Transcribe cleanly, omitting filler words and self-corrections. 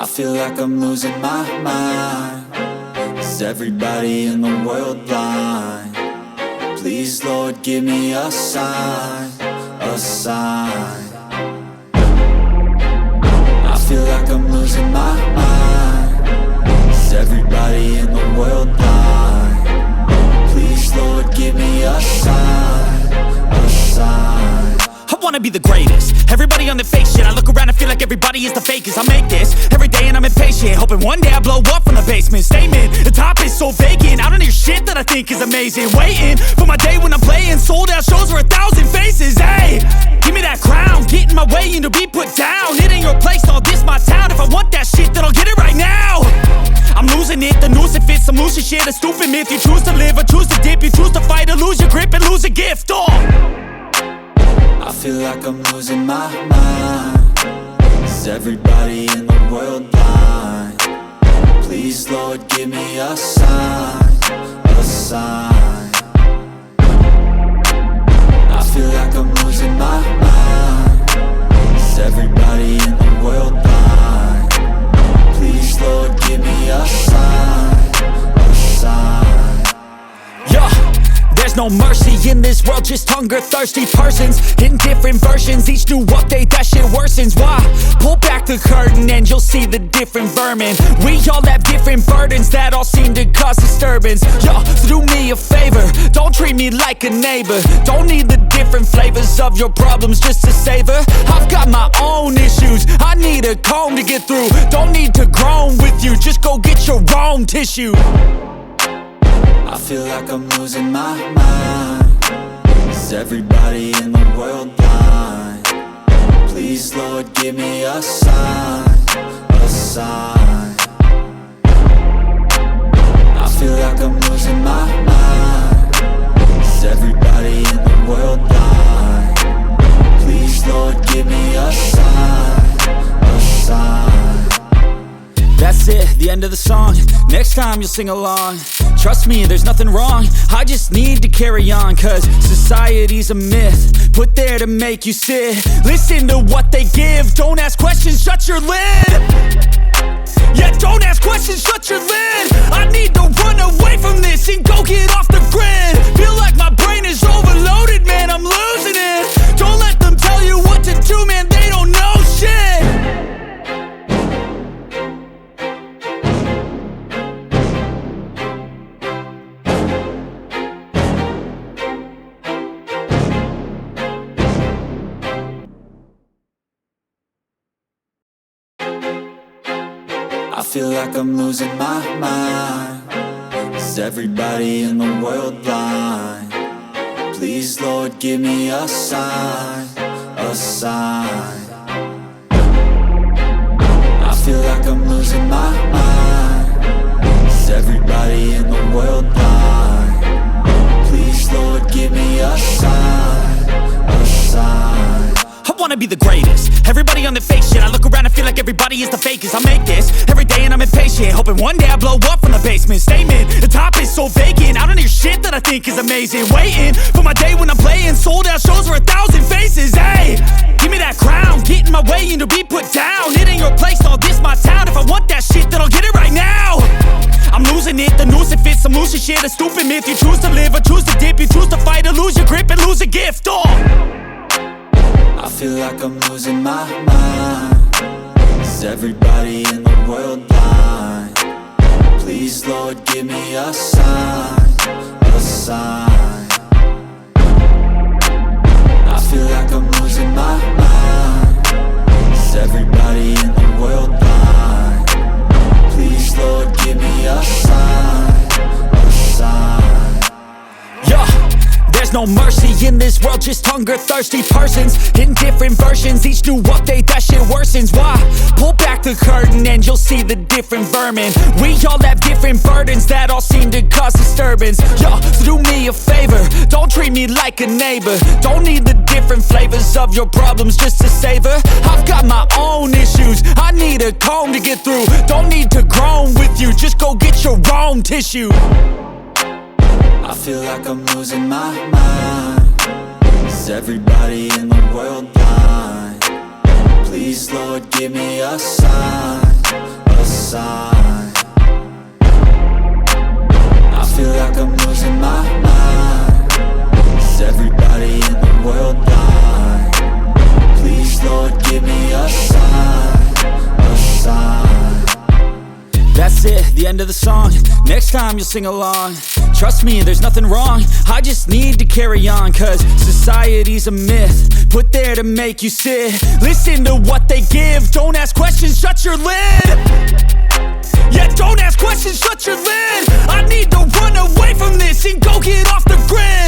I feel like I'm losing my mind. Is everybody in the world blind? Please, Lord, give me a sign, a sign. I feel like I'm losing my mind. Is everybody in the world blind? Please, Lord, give me a sign, a sign. I wanna be the greatest. Everybody on the fake shit. I look around and feel like everybody is the fakest. I make this every day and I'm impatient, hoping one day I blow up from the basement. Statement, the top is so vacant. I don't hear shit that I think is amazing. Waiting for my day when I'm playing sold out shows for 1,000 faces. Hey, give me that crown, get in my way and to be put down. It ain't your place, all this my town. If I want that shit, then I'll get it right now. I'm losing it, the noose it fits. I'm losing shit, a stupid myth. You choose to live or choose to dip. You choose to fight or lose your grip and lose a gift. I feel like I'm losing my mind. Is everybody in the world blind? Please, Lord, give me a sign, a sign. I feel like I'm losing my mind. Is everybody in the world blind? Please, Lord, give me a sign, a sign. Yeah. There's no mercy in this world, just hunger-thirsty persons in different versions. Each new update, that shit worsens. Why? Pull back the curtain and you'll see the different vermin. We all have different burdens that all seem to cause disturbance. Yo, so do me a favor, don't treat me like a neighbor. Don't need the different flavors of your problems just to savor. I've got my own issues, I need a comb to get through. Don't need to groan with you, just go get your own tissue. I feel like I'm losing my mind. Is everybody in the world blind? Please, Lord, give me a sign, a sign. I feel like I'm losing my mind. Is everybody in the world blind? Please, Lord, give me a sign, a sign. That's it, the end of the song. Next time you'll sing along. Trust me, there's nothing wrong. I just need to carry on, cause society's a myth put there to make you sit. Listen to what they give. Don't ask questions, shut your lid. Yeah, don't ask questions, shut your lid. I need to run away from this and go get off the grid. Feel like my brain is overloaded, man, I'm losing it. Don't let them tell you what to do, man, they don't know shit. I feel like I'm losing my mind. Is everybody in the world blind? Please, Lord, give me a sign, a sign. I feel like I'm losing my mind. Is everybody in the world blind? Please, Lord, give me a sign, a sign. I wanna be the greatest. Everybody on the fake shit. I look around and feel like everybody is the fakest. I make this every day and I'm impatient, hoping one day I blow up from the basement. Statement, the top is so vacant. I don't hear shit that I think is amazing. Waiting for my day when I'm playing sold out shows for 1,000 faces. Hey, give me that crown, get in my way and to be put down. It ain't your place, all this my town. If I want that shit, then I'll get it right now. I'm losing it, the noose it fits. I'm losing shit, a stupid myth. You choose to live or choose to dip. You choose to fight or lose your grip and lose a gift. I feel like I'm losing my mind. Is everybody in the world blind? Please, Lord, give me a sign, a sign. I feel like I'm losing my mind. Is everybody in the world blind? Please, Lord, give me a sign, a sign. Yeah. There's no mercy in this world, just hunger-thirsty persons in different versions. Each new update, that shit worsens. Why? Pull back the curtain and you'll see the different vermin. We all have different burdens that all seem to cause disturbance. Yo, so do me a favor, don't treat me like a neighbor. Don't need the different flavors of your problems just to savor. I've got my own issues, I need a comb to get through. Don't need to groan with you, just go get your own tissue. I feel like I'm losing my mind. Is everybody in the world blind? Please, Lord, give me a sign, a sign. I feel like I'm losing my mind. Is everybody in the world blind? Please Lord give me a sign, a sign. That's it, the end of the song. Next time you'll sing along. Trust me, there's nothing wrong. I just need to carry on, cause society's a myth put there to make you sit. Listen to what they give. Don't ask questions, shut your lid. Yeah, don't ask questions, shut your lid. I need to run away from this and go get off the grid.